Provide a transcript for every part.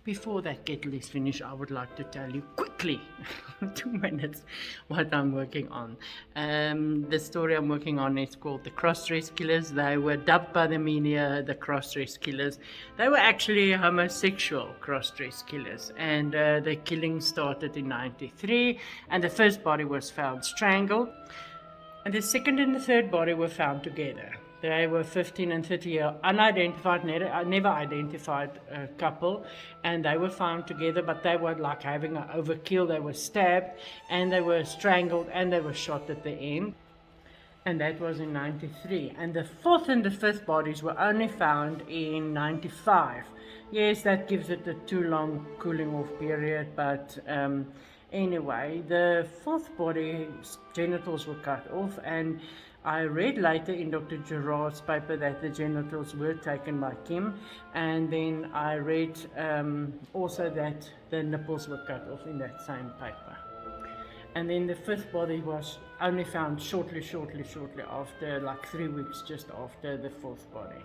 Before that kettle is finished, I would like to tell you quickly, 2 minutes, what I'm working on. The story I'm working on is called The Cross-Dress Killers. They were dubbed by the media the Cross-Dress Killers. They were actually homosexual cross-dress killers, and the killing started in '93, and the first body was found strangled, and the second and the third body were found together. They were 15 and 30-year unidentified, never identified couple, and they were found together, but they were like having an overkill. They were stabbed, and they were strangled, and they were shot at the end. And that was in '93. And the fourth and the fifth bodies were only found in '95. Yes, that gives it a too long cooling off period, but anyway, the fourth body's genitals were cut off, and I read later in Dr. Gerard's paper that the genitals were taken by Kim, and then I read also that the nipples were cut off in that same paper. And then the fifth body was only found shortly after, like 3 weeks just after the fourth body.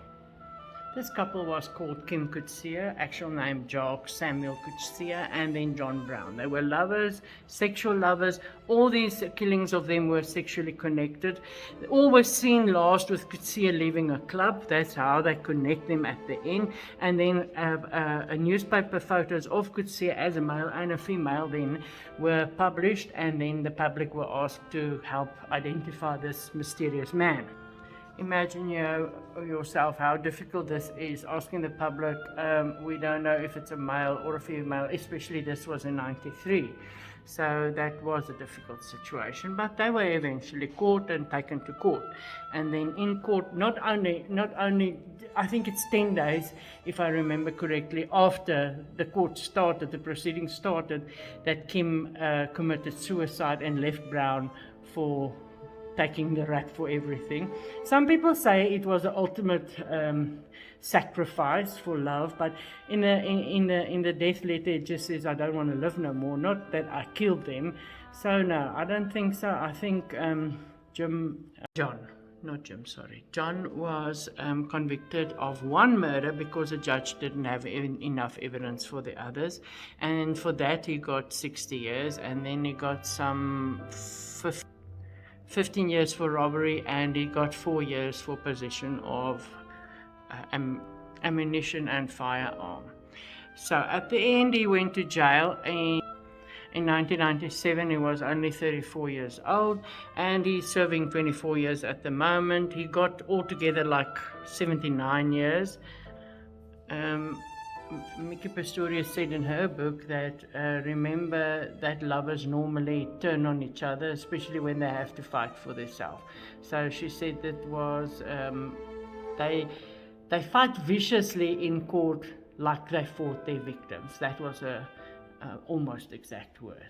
This couple was called Kim Coetzee, actual name Jacques Samuel Coetzee, and then John Brown. They were lovers, sexual lovers. All these killings of them were sexually connected. All were seen last with Coetzee leaving a club. That's how they connect them at the end. And then newspaper photos of Coetzee as a male and a female then were published, and then the public were asked to help identify this mysterious man. Imagine yourself how difficult this is, asking the public. We don't know if it's a male or a female, especially this was in '93. So that was a difficult situation, but they were eventually caught and taken to court. And then in court, not only, I think it's 10 days, if I remember correctly, after the court started, the proceedings started, that Kim committed suicide and left Brown for taking the rap for everything. Some people say it was the ultimate sacrifice for love, but in the death letter it just says, I don't want to live no more, not that I killed them. So no, I don't think so. I think John was convicted of one murder because the judge didn't have enough evidence for the others, and for that he got 60 years, and then he got some 15 years for robbery, and he got 4 years for possession of ammunition and firearm. So at the end he went to jail. In 1997 he was only 34 years old, and he's serving 24 years at the moment. He got altogether like 79 years. Mickey Pistorius said in her book that remember that lovers normally turn on each other, especially when they have to fight for themselves. So she said that was they fight viciously in court like they fought their victims. That was her almost exact words.